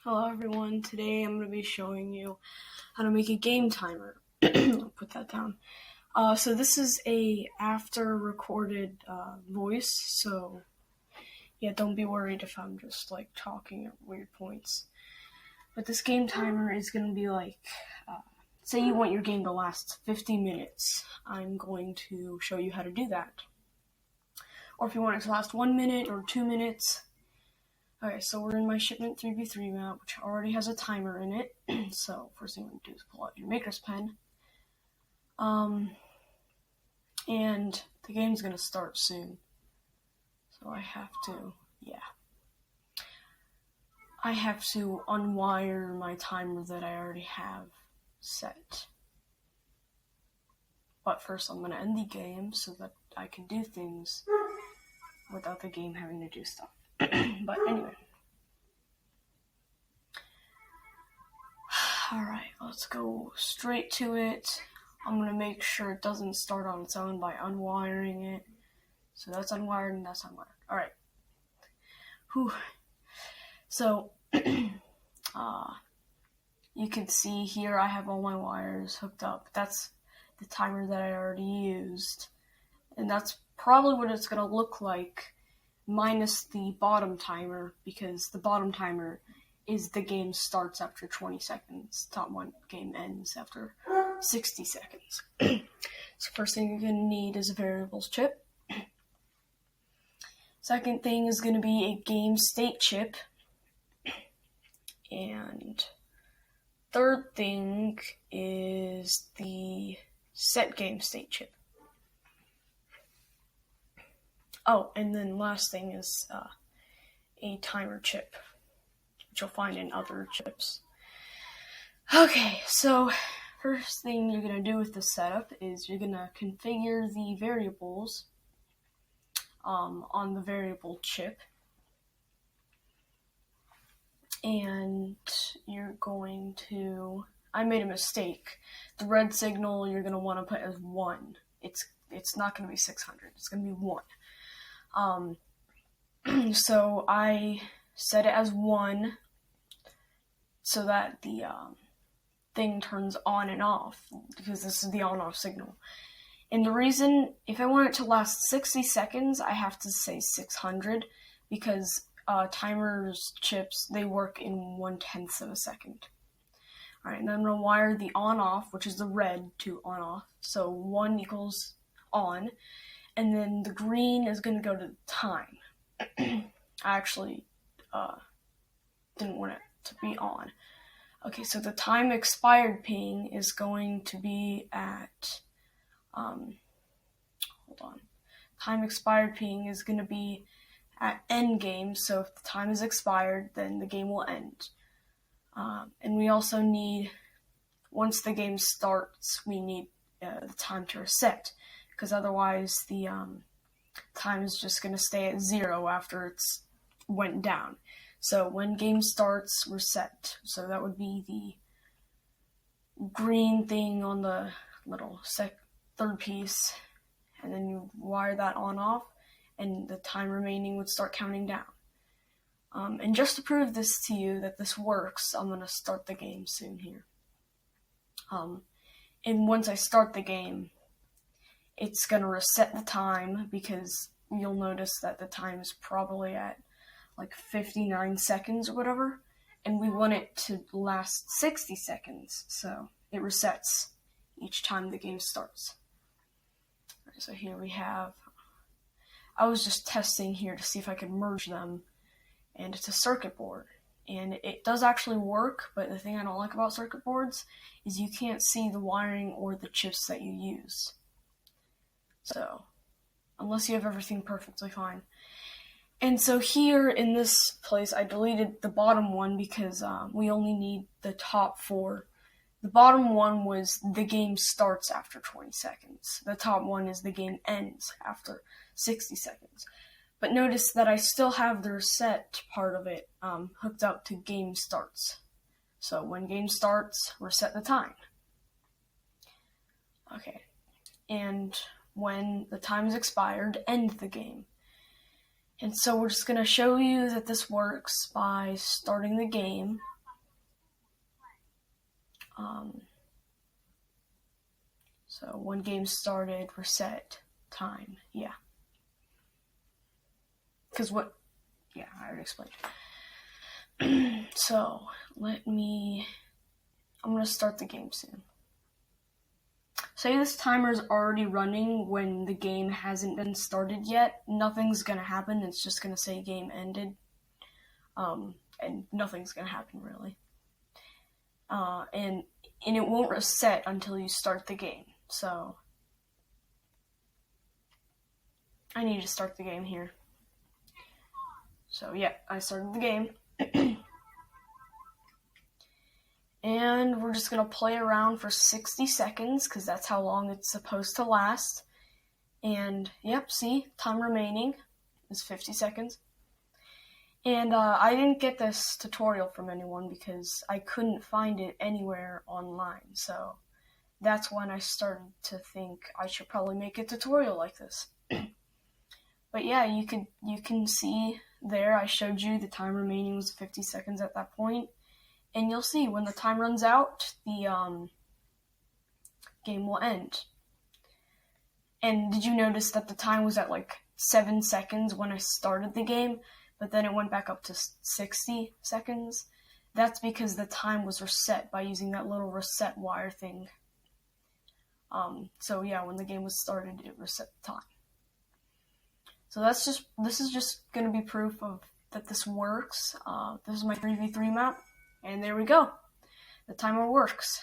Hello everyone, today I'm going to be showing you how to make a game timer. I'll put that down. So this is a after recorded voice, so yeah, don't be worried if I'm just like talking at weird points. But this game timer is going to be like, say you want your game to last 50 minutes. I'm going to show you how to do that. Or if you want it to last 1 minute or 2 minutes. Okay, so we're in my shipment 3v3 map, which already has a timer in it. So first thing we're going to do is pull out your maker's pen. And the game's going to start soon. So I have to unwire my timer that I already have set. But first I'm going to end the game so that I can do things without the game having to do stuff. But anyway. Alright, let's go straight to it. I'm going to make sure it doesn't start on its own by unwiring it. So that's unwired and that's unwired. Alright. So, you can see here I have all my wires hooked up. That's the timer that I already used. And that's probably what it's going to look like, minus the bottom timer, because the bottom timer is the game starts after 20 seconds. Top one game ends after 60 seconds. So first thing you're going to need is a variables chip. Second thing is going to be a game state chip. And third thing is the set game state chip. Oh, and then last thing is a timer chip, which you'll find in other chips. Okay, so first thing you're going to do with the setup is you're going to configure the variables on the variable chip. And you're going to, I made a mistake. The red signal you're going to want to put as 1. It's not going to be 600, it's going to be 1. So I set it as 1 so that the thing turns on and off, because this is the on-off signal. And the reason, if I want it to last 60 seconds, I have to say 600, because timers chips, they work in 1/10 of a second. Alright, and then I'm going to wire the on-off, which is the red, to on-off. So 1 equals on. And then the green is going to go to the time. I actually didn't want it to be on. Okay, so the time expired ping is going to be at, hold on. Time expired ping is going to be at end game, so if the time is expired, then the game will end. And we also need, once the game starts, we need the time to reset, because otherwise the time is just going to stay at 0 after it's went down. So when game starts, reset. So that would be the green thing on the little third piece, and then you wire that on off, and the time remaining would start counting down. And just to prove this to you, that this works, I'm going to start the game soon here. And once I start the game, it's going to reset the time, because you'll notice that the time is probably at like 59 seconds or whatever, and we want it to last 60 seconds, so it resets each time the game starts. Right, so here we have, I was just testing here to see if I could merge them, and it's a circuit board. And it does actually work, but the thing I don't like about circuit boards is you can't see the wiring or the chips that you use. So, unless you have everything perfectly fine. And so here in this place, I deleted the bottom one because we only need the top 4. The bottom one was the game starts after 20 seconds. The top one is the game ends after 60 seconds. But notice that I still have the reset part of it hooked up to game starts. So when game starts, reset the time. Okay. And when the time is expired, end the game. And so we're just going to show you that this works by starting the game. So when game started, reset time. Yeah. Because I already explained. So I'm going to start the game soon. Say this timer is already running when the game hasn't been started yet. Nothing's going to happen. It's just going to say game ended. And nothing's going to happen really. And it won't reset until you start the game. So I need to start the game here. So yeah, I started the game. And we're just going to play around for 60 seconds because that's how long it's supposed to last. And yep, see, time remaining is 50 seconds. And I didn't get this tutorial from anyone because I couldn't find it anywhere online. So that's when I started to think I should probably make a tutorial like this. But yeah, you can see there I showed you the time remaining was 50 seconds at that point. And you'll see when the time runs out, the game will end. And did you notice that the time was at like 7 seconds when I started the game, but then it went back up to 60 seconds? That's because the time was reset by using that little reset wire thing. So yeah, when the game was started, it reset the time. So this is just going to be proof of that this works. This is my 3v3 map, and there we go. The timer works.